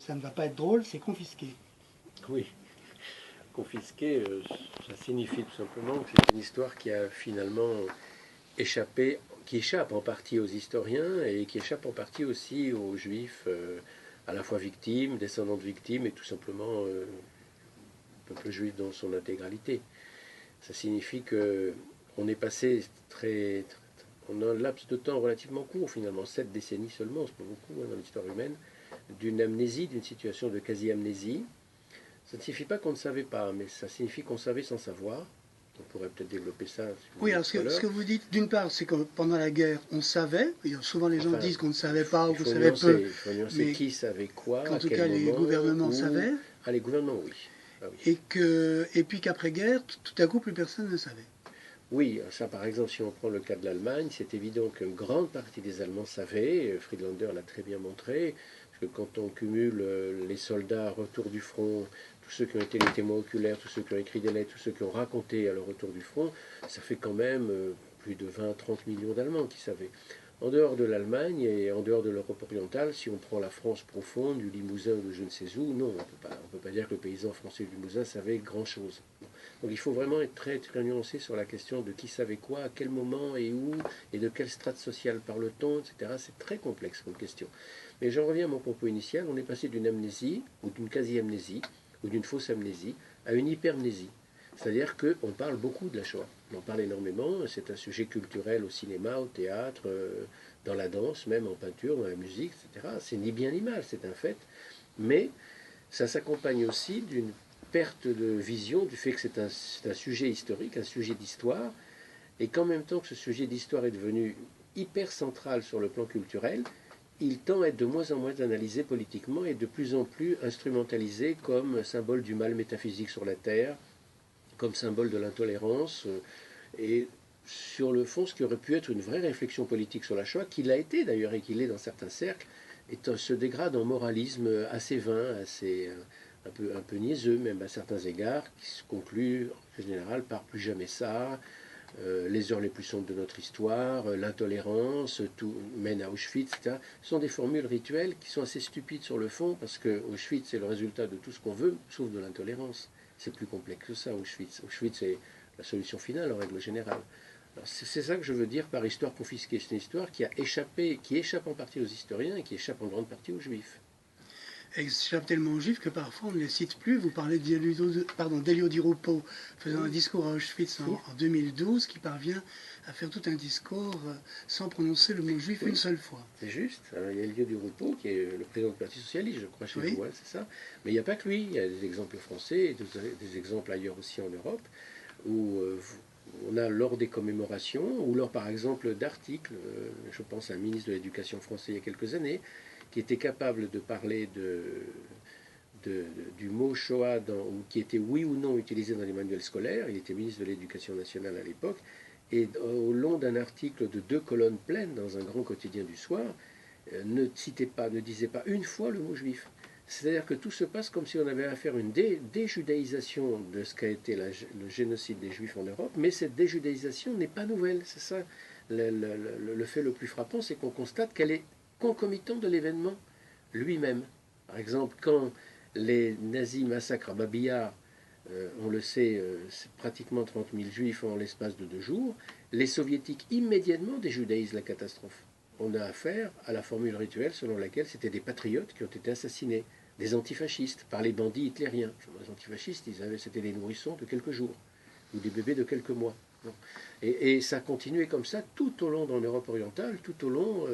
ça ne va pas être drôle, c'est confisqué. Oui, confisqué, ça signifie tout simplement que c'est une histoire qui a finalement échappé, qui échappe en partie aux historiens et qui échappe en partie aussi aux juifs, à la fois victimes, descendants de victimes et tout simplement le peuple juif dans son intégralité. Ça signifie que on est passé on a un laps de temps relativement court finalement, 7 décennies seulement, c'est pas beaucoup dans l'histoire humaine, d'une amnésie, d'une situation de quasi-amnésie. Ça ne signifie pas qu'on ne savait pas, mais ça signifie qu'on savait sans savoir. On pourrait peut-être développer ça si vous Oui, voulez alors tout à ce l'heure. que vous dites, d'une part, c'est que pendant la guerre, on savait, et souvent les gens Enfin, disent qu'on ne savait pas ou il qu'on faut savait nuancer, peu, il faut nuancer mais qui savait quoi, qu'en à tout quel cas les moment, gouvernements où. savaient, Ah, les gouvernements, oui. Ah, oui. et puis qu'après-guerre, tout à coup, plus personne ne savait. Oui, ça par exemple, si on prend le cas de l'Allemagne, c'est évident qu'une grande partie des Allemands savaient, Friedlander l'a très bien montré, parce que quand on cumule les soldats à retour du front, tous ceux qui ont été les témoins oculaires, tous ceux qui ont écrit des lettres, tous ceux qui ont raconté à leur retour du front, ça fait quand même plus de 20-30 millions d'Allemands qui savaient. En dehors de l'Allemagne et en dehors de l'Europe orientale, si on prend la France profonde, du Limousin ou de je ne sais où, non, on ne peut pas dire que le paysan français du Limousin savait grand-chose. Donc il faut vraiment être très, très nuancé sur la question de qui savait quoi, à quel moment et où, et de quelle strate sociale parle-t-on, etc. C'est très complexe comme question. Mais j'en reviens à mon propos initial, on est passé d'une amnésie, ou d'une quasi-amnésie, ou d'une fausse amnésie, à une hypermnésie. C'est-à-dire qu'on parle beaucoup de la Shoah. On en parle énormément, c'est un sujet culturel au cinéma, au théâtre, dans la danse, même en peinture, dans la musique, etc. C'est ni bien ni mal, c'est un fait. Mais ça s'accompagne aussi d'une perte de vision du fait que c'est un sujet historique, un sujet d'histoire, et qu'en même temps que ce sujet d'histoire est devenu hyper central sur le plan culturel, il tend à être de moins en moins analysé politiquement et de plus en plus instrumentalisé comme symbole du mal métaphysique sur la Terre, comme symbole de l'intolérance, et sur le fond, ce qui aurait pu être une vraie réflexion politique sur la Shoah, qui l'a été d'ailleurs et qui l'est dans certains cercles, se dégrade en moralisme assez vain, assez un peu niaiseux même à certains égards, qui se conclut en général par plus jamais ça, les heures les plus sombres de notre histoire, l'intolérance, tout mène à Auschwitz, etc. Ce sont des formules rituelles qui sont assez stupides sur le fond, parce que Auschwitz c'est le résultat de tout ce qu'on veut, sauf de l'intolérance. C'est plus complexe que ça, Auschwitz. Auschwitz est la solution finale en règle générale. C'est ça que je veux dire par histoire confisquée. C'est une histoire qui a échappé, qui échappe en partie aux historiens et qui échappe en grande partie aux juifs. Et échappe tellement aux juifs que parfois on ne les cite plus. Vous parlez d'Elio Di Rupo faisant un Oui, discours à Auschwitz oui, en 2012 qui parvient à faire tout un discours sans prononcer le mot juif une oui. seule fois. C'est juste. Il y a Elio Di Rupo, qui est le président du Parti Socialiste, je crois, chez Oui. vous, hein, c'est ça. Mais il n'y a pas que lui. Il y a des exemples français et des exemples ailleurs aussi en Europe, où on a lors des commémorations, ou lors par exemple d'articles, je pense à un ministre de l'Éducation français il y a quelques années, qui était capable de parler du mot Shoah, ou qui était oui ou non utilisé dans les manuels scolaires. Il était ministre de l'Éducation nationale à l'époque. Et au long d'un article de 2 colonnes pleines dans un grand quotidien du soir, ne citait pas, ne disait pas une fois le mot juif. C'est-à-dire que tout se passe comme si on avait à faire une déjudaïsation de ce qu'a été le génocide des juifs en Europe, mais cette déjudaïsation n'est pas nouvelle. C'est ça le fait le plus frappant, c'est qu'on constate qu'elle est concomitante de l'événement lui-même. Par exemple, quand les nazis massacrent à Babi Yar, on le sait, c'est pratiquement 30 000 juifs en l'espace de 2 jours, les soviétiques immédiatement déjudaïsent la catastrophe. On a affaire à la formule rituelle selon laquelle c'était des patriotes qui ont été assassinés, des antifascistes, par les bandits hitlériens. Les antifascistes, c'était des nourrissons de quelques jours, ou des bébés de quelques mois. Bon. Et ça a continué comme ça tout au long dans l'Europe orientale, tout au long,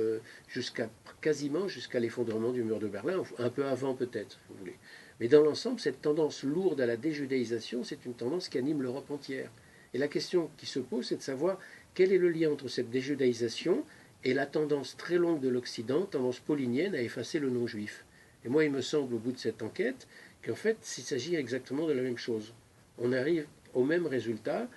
quasiment jusqu'à l'effondrement du mur de Berlin, un peu avant peut-être, si vous voulez. Mais dans l'ensemble, cette tendance lourde à la déjudaïsation, c'est une tendance qui anime l'Europe entière. Et la question qui se pose, c'est de savoir quel est le lien entre cette déjudaïsation et la tendance très longue de l'Occident, tendance paulinienne, à effacer le non-juif. Et moi, il me semble, au bout de cette enquête, qu'en fait, il s'agit exactement de la même chose. On arrive au même résultat.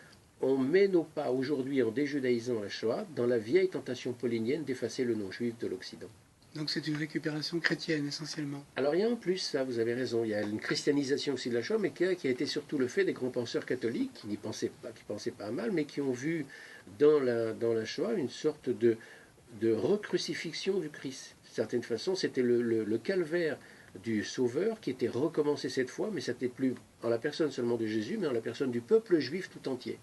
On met nos pas aujourd'hui en déjudaïsant la Shoah dans la vieille tentation paulinienne d'effacer le non-juif de l'Occident. Donc c'est une récupération chrétienne essentiellement. Alors il y a en plus, ça vous avez raison, il y a une christianisation aussi de la Shoah, mais qui a été surtout le fait des grands penseurs catholiques qui n'y pensaient pas mal, mais qui ont vu dans la Shoah une sorte de recrucifixion du Christ. D'une certaine façon, c'était le calvaire du Sauveur qui était recommencé cette fois, mais ça n'était plus en la personne seulement de Jésus, mais en la personne du peuple juif tout entier.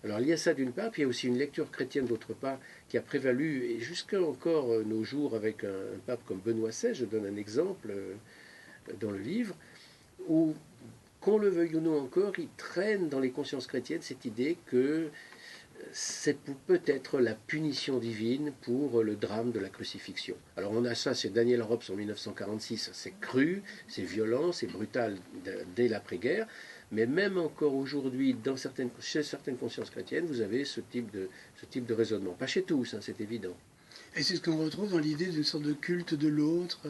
Alors il y a ça d'une part, puis il y a aussi une lecture chrétienne d'autre part qui a prévalu, et jusqu'à encore nos jours avec un pape comme Benoît XVI, je donne un exemple dans le livre, où, qu'on le veuille ou non encore, il traîne dans les consciences chrétiennes cette idée que c'est peut-être la punition divine pour le drame de la crucifixion. Alors on a ça, c'est Daniel Robs en 1946, c'est cru, c'est violent, c'est brutal dès l'après-guerre, mais même encore aujourd'hui, chez certaines consciences chrétiennes, vous avez ce type de raisonnement. Pas chez tous, hein, c'est évident. Et c'est ce qu'on retrouve dans l'idée d'une sorte de culte de l'autre.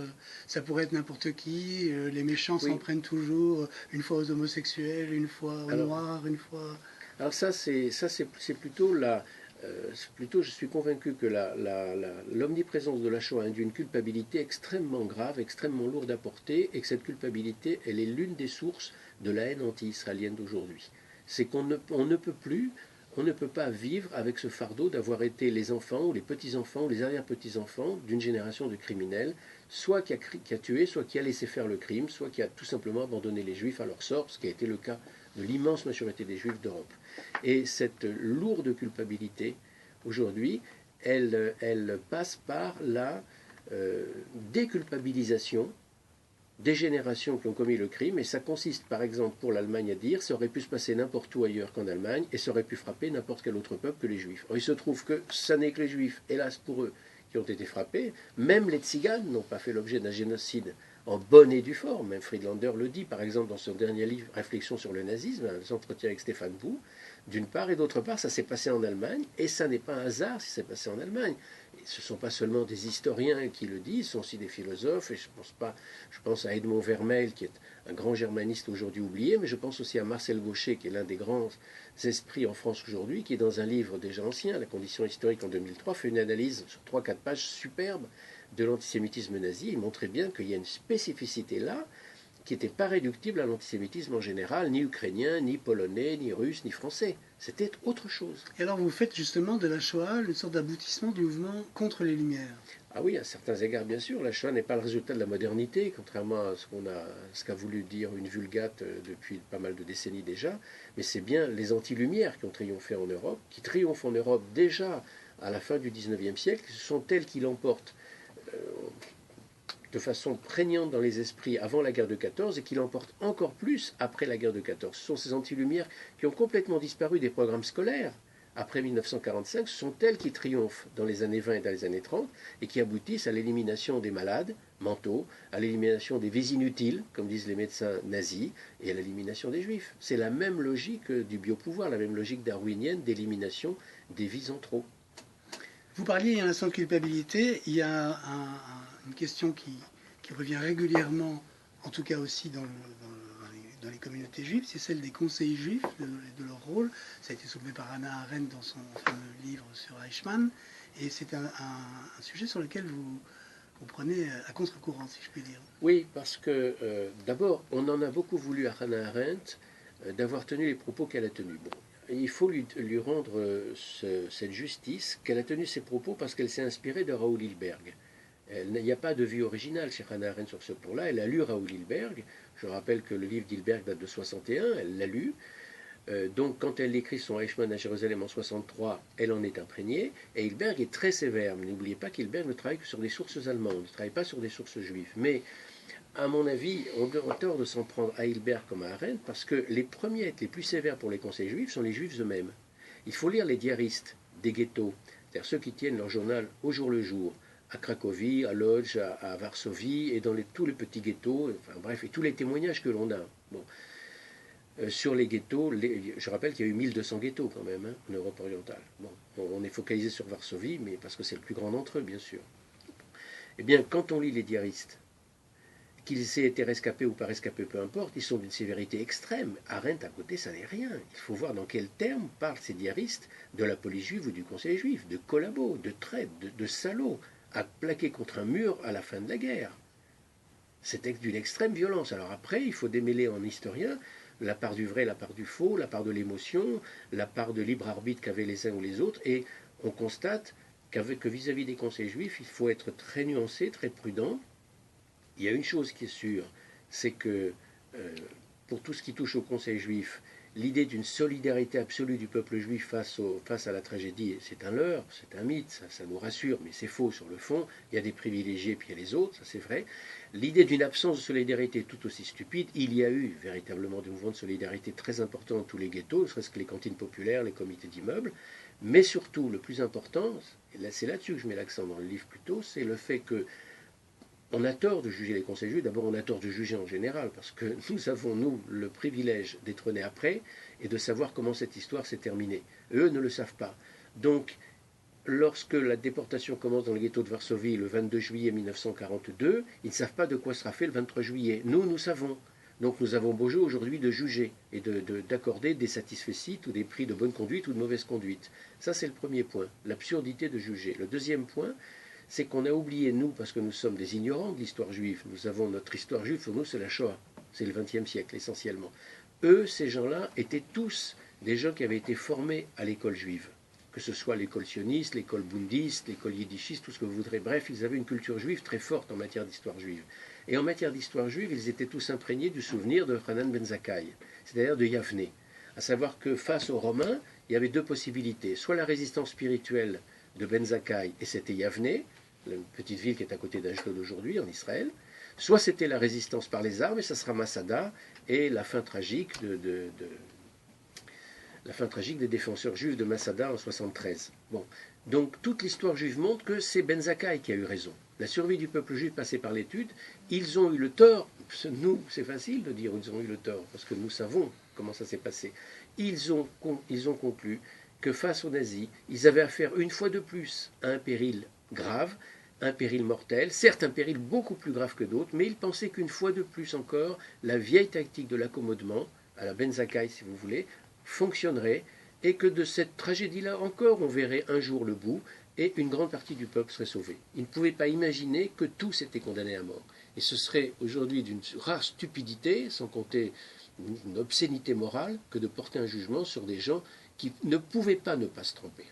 Ça pourrait être n'importe qui. Les méchants s'en Oui. prennent toujours, une fois aux homosexuels, une fois aux noirs, une fois... Alors ça, c'est plutôt plutôt, je suis convaincu que l'omniprésence de la Shoah induit une culpabilité extrêmement grave, extrêmement lourde à porter, et que cette culpabilité, elle est l'une des sources de la haine anti-israélienne d'aujourd'hui. C'est qu'on ne peut plus, on ne peut pas vivre avec ce fardeau d'avoir été les enfants, ou les petits-enfants, ou les arrière-petits-enfants d'une génération de criminels, soit qui a tué, soit qui a laissé faire le crime, soit qui a tout simplement abandonné les Juifs à leur sort, ce qui a été le cas de l'immense majorité des Juifs d'Europe. Et cette lourde culpabilité, aujourd'hui, elle passe par la déculpabilisation des générations qui ont commis le crime, et ça consiste par exemple pour l'Allemagne à dire ça aurait pu se passer n'importe où ailleurs qu'en Allemagne, et ça aurait pu frapper n'importe quel autre peuple que les Juifs. Or, il se trouve que ça n'est que les Juifs, hélas pour eux, qui ont été frappés. Même les Tziganes n'ont pas fait l'objet d'un génocide en bonne et due forme. Même Friedlander le dit, par exemple, dans son dernier livre, Réflexions sur le nazisme, les entretiens avec Stéphane Bou, d'une part, et d'autre part, ça s'est passé en Allemagne, et ça n'est pas un hasard si c'est passé en Allemagne. Et ce ne sont pas seulement des historiens qui le disent, ce sont aussi des philosophes, et je pense à Edmond Vermeil, qui est un grand germaniste aujourd'hui oublié, mais je pense aussi à Marcel Gauchet, qui est l'un des grands esprits en France aujourd'hui, qui dans un livre déjà ancien, La condition historique en 2003, fait une analyse sur 3-4 pages superbe de l'antisémitisme nazi. Il montrait bien qu'il y a une spécificité là, qui n'était pas réductible à l'antisémitisme en général, ni ukrainien, ni polonais, ni russe, ni français. C'était autre chose. Et alors vous faites justement de la Shoah une sorte d'aboutissement du mouvement contre les Lumières. Ah oui, à certains égards, bien sûr. La Shoah n'est pas le résultat de la modernité, contrairement à ce qu'a voulu dire une vulgate depuis pas mal de décennies déjà. Mais c'est bien les anti-lumières qui ont triomphé en Europe, qui triomphent en Europe déjà à la fin du XIXe siècle. Ce sont elles qui l'emportent de façon prégnante dans les esprits avant la guerre de 14 et qui l'emportent encore plus après la guerre de 14. Ce sont ces anti-lumières qui ont complètement disparu des programmes scolaires après 1945, ce sont elles qui triomphent dans les années 20 et dans les années 30 et qui aboutissent à l'élimination des malades mentaux, à l'élimination des vies inutiles, comme disent les médecins nazis, et à l'élimination des juifs. C'est la même logique du biopouvoir, la même logique darwinienne d'élimination des vies en trop. Vous parliez il y a un instant de culpabilité, il y a une question qui revient régulièrement, en tout cas aussi dans les communautés juives, c'est celle des conseils juifs, de leur rôle. Ça a été soulevé par Hannah Arendt dans son fameux livre sur Eichmann, et c'est un sujet sur lequel vous prenez à contre-courant, si je puis dire. Oui, parce que d'abord, on en a beaucoup voulu à Hannah Arendt d'avoir tenu les propos qu'elle a tenus. Bon, il faut lui rendre cette justice qu'elle a tenu ses propos parce qu'elle s'est inspirée de Raoul Hilberg. Il n'y a pas de vue originale chez Hannah Arendt sur ce point-là. Elle a lu Raoul Hilberg. Je rappelle que le livre d'Hilberg date de 61. Elle l'a lu. Donc, quand elle écrit son Eichmann à Jérusalem en 63, elle en est imprégnée. Et Hilberg est très sévère. N'oubliez pas qu'Hilberg ne travaille que sur des sources allemandes, ne travaille pas sur des sources juives. Mais, à mon avis, on a tort de s'en prendre à Hilberg comme à Arendt, parce que les premiers à être les plus sévères pour les conseils juifs sont les juifs eux-mêmes. Il faut lire les diaristes des ghettos, c'est-à-dire ceux qui tiennent leur journal au jour le jour, à Cracovie, à Lodz, à Varsovie, et dans tous les petits ghettos, enfin bref, et tous les témoignages que l'on a. Bon. Sur les ghettos, je rappelle qu'il y a eu 1200 ghettos quand même en Europe orientale. Bon, on est focalisé sur Varsovie, mais parce que c'est le plus grand d'entre eux, bien sûr. Eh bien, quand on lit les diaristes, qu'ils aient été rescapés ou pas rescapés, peu importe, ils sont d'une sévérité extrême. Arendt, à côté, ça n'est rien. Il faut voir dans quels termes parlent ces diaristes de la police juive ou du conseil juif, de collabos, de traîtres, de salauds, à plaquer contre un mur à la fin de la guerre. C'est d'une extrême violence. Alors après, il faut démêler en historien la part du vrai, la part du faux, la part de l'émotion, la part de libre arbitre qu'avaient les uns ou les autres, et on constate que vis-à-vis des conseils juifs, il faut être très nuancé, très prudent, il y a une chose qui est sûre, c'est que pour tout ce qui touche au Conseil juif, l'idée d'une solidarité absolue du peuple juif face à la tragédie, c'est un leurre, c'est un mythe, ça nous rassure, mais c'est faux sur le fond. Il y a des privilégiés, puis il y a les autres, ça c'est vrai. L'idée d'une absence de solidarité tout aussi stupide, il y a eu véritablement des mouvements de solidarité très importants dans tous les ghettos, ne serait-ce que les cantines populaires, les comités d'immeubles, mais surtout, le plus important, et c'est là-dessus que je mets l'accent dans le livre plutôt, c'est le fait que on a tort de juger les conseils juifs. D'abord, on a tort de juger en général, parce que nous avons, nous, le privilège d'être nés après et de savoir comment cette histoire s'est terminée. Eux ne le savent pas. Donc, lorsque la déportation commence dans le ghetto de Varsovie le 22 juillet 1942, ils ne savent pas de quoi sera fait le 23 juillet. Nous, nous savons. Donc nous avons beau jeu aujourd'hui de juger et d'accorder des satisfecit ou des prix de bonne conduite ou de mauvaise conduite. Ça, c'est le premier point, l'absurdité de juger. Le deuxième point, c'est qu'on a oublié, nous, parce que nous sommes des ignorants de l'histoire juive, nous avons notre histoire juive, pour nous c'est la Shoah, c'est le XXe siècle essentiellement. Eux, ces gens-là, étaient tous des gens qui avaient été formés à l'école juive, que ce soit l'école sioniste, l'école bundiste, l'école yiddishiste, tout ce que vous voudrez. Bref, ils avaient une culture juive très forte en matière d'histoire juive. Et en matière d'histoire juive, ils étaient tous imprégnés du souvenir de Hanan ben Zakkai, c'est-à-dire de Yavne. À savoir que face aux Romains, il y avait deux possibilités. Soit la résistance spirituelle de Ben Zakkai, et c'était Yavne, la petite ville qui est à côté d'Ashdod aujourd'hui, en Israël, soit c'était la résistance par les armes, et ça sera Masada, et la fin tragique la fin tragique des défenseurs juifs de Masada en 73. Bon. Donc toute l'histoire juive montre que c'est Ben Zakkai qui a eu raison. La survie du peuple juif passée par l'étude, ils ont eu le tort. Nous, c'est facile de dire ils ont eu le tort, parce que nous savons comment ça s'est passé. Ils ont conclu que face aux nazis, ils avaient affaire une fois de plus à un péril grave, un péril mortel, certes un péril beaucoup plus grave que d'autres, mais ils pensaient qu'une fois de plus encore, la vieille tactique de l'accommodement, à la Ben Zakkai si vous voulez, fonctionnerait, et que de cette tragédie-là encore, on verrait un jour le bout, et une grande partie du peuple serait sauvée. Ils ne pouvaient pas imaginer que tous étaient condamnés à mort. Et ce serait aujourd'hui d'une rare stupidité, sans compter une obscénité morale, que de porter un jugement sur des gens qui ne pouvaient pas ne pas se tromper.